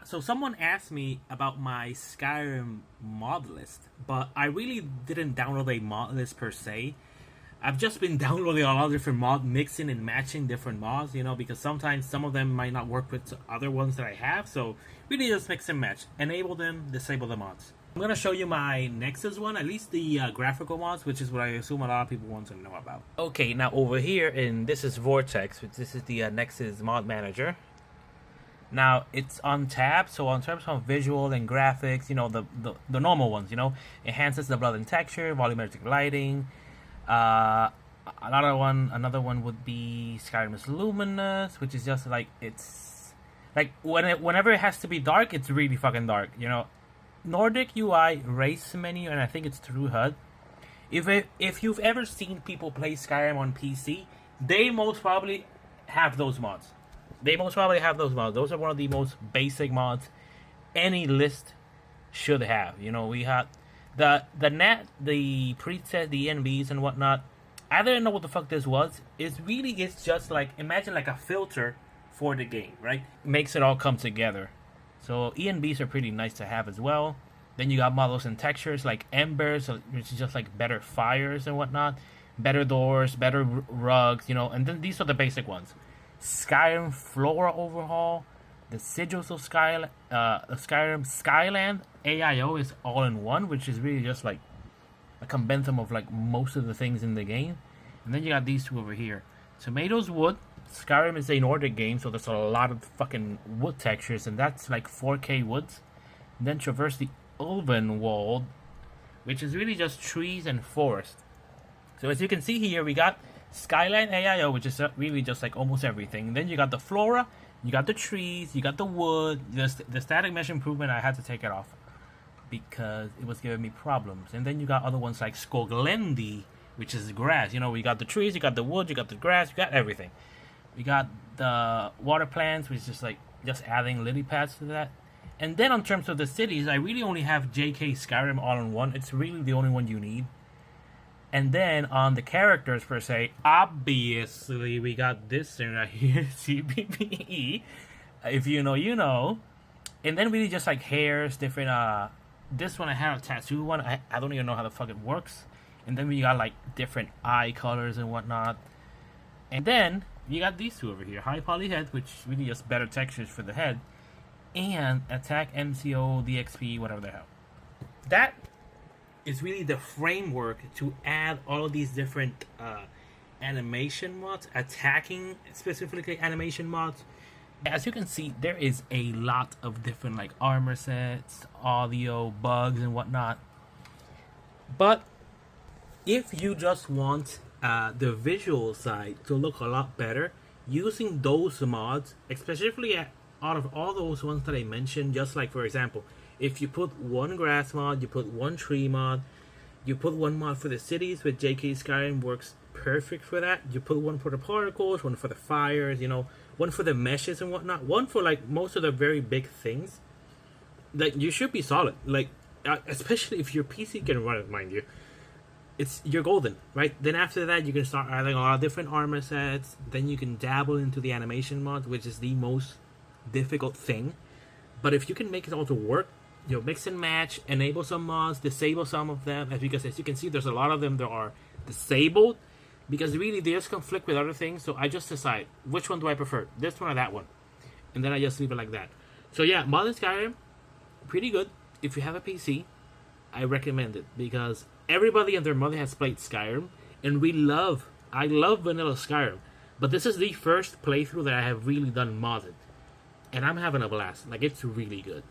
So someone asked me about my Skyrim mod list, but I really didn't download a mod list per se. I've just been downloading a lot of different mod, mixing and matching different mods, because sometimes some of them might not work with other ones that I have. So really just mix and match, enable them, disable the mods. I'm gonna show you my Nexus one, at least the graphical mods, which is what I assume a lot of people want to know about. Okay, now over here, and this is Vortex, which this is the Nexus mod manager. Now it's on tab, so in terms of visual and graphics, the normal ones, enhances the blood and texture, volumetric lighting. Another one would be Skyrim's Luminous, which is just like it's like whenever it has to be dark, it's really fucking dark. Nordic UI race menu, and I think it's through HUD. If you've ever seen people play Skyrim on PC, they most probably have those mods. Those are one of the most basic mods any list should have. We have the preset, the ENVs and whatnot. I didn't know what the fuck this was. It's just like, imagine like a filter for the game, right? It makes it all come together. So ENVs are pretty nice to have as well. Then you got models and textures like embers, which is just like better fires and whatnot, better doors, better rugs, and then these are the basic ones. Skyrim Flora overhaul, the sigils of Skyrim Skyland AIO is all in one, which is really just like a compendium of like most of the things in the game. And then you got these two over here. Tomatoes Wood. Skyrim is a Nordic game, so there's a lot of fucking wood textures, and that's like 4K woods. And then Traverse the Ulvenwald, which is really just trees and forest. So as you can see here, we got Skyline AIO, which is really just like almost everything. And then you got the flora, you got the trees, you got the wood. The static mesh improvement, I had to take it off because it was giving me problems. And then you got other ones like Skoglendi, which is grass. We got the trees, you got the wood, you got the grass, you got everything. We got the water plants, which is like just adding lily pads to that. And then in terms of the cities, I really only have JK Skyrim all in one. It's really the only one you need. And then on the characters per se, obviously we got this thing right here, CPPE. If you know, you know. And then really just like hairs, different. This one I have a tattoo one. I don't even know how the fuck it works. And then we got like different eye colors and whatnot. And then you got these two over here, high poly head, which really just better textures for the head, and attack MCO DXP, whatever the hell. That is really the framework to add all of these different animation mods, attacking specifically animation mods. As you can see, there is a lot of different like armor sets, audio, bugs, and whatnot. But if you just want the visual side to look a lot better, using those mods, especially out of all those ones that I mentioned, just like for example, if you put one grass mod, you put one tree mod, you put one mod for the cities with JK Skyrim works perfect for that. You put one for the particles, one for the fires, one for the meshes and whatnot, one for like most of the very big things. Like you should be solid. Like especially if your PC can run it, mind you. You're golden, right? Then after that, you can start adding a lot of different armor sets. Then you can dabble into the animation mod, which is the most difficult thing. But if you can make it all to work, mix and match, enable some mods, disable some of them. Because as you can see, there's a lot of them that are disabled because really they just conflict with other things. So I just decide which one do I prefer, this one or that one, and then I just leave it like that. So yeah, Modern Skyrim, pretty good. If you have a PC, I recommend it because everybody and their mother has played Skyrim, and I love vanilla Skyrim, but this is the first playthrough that I have really done modded, and I'm having a blast. Like, it's really good.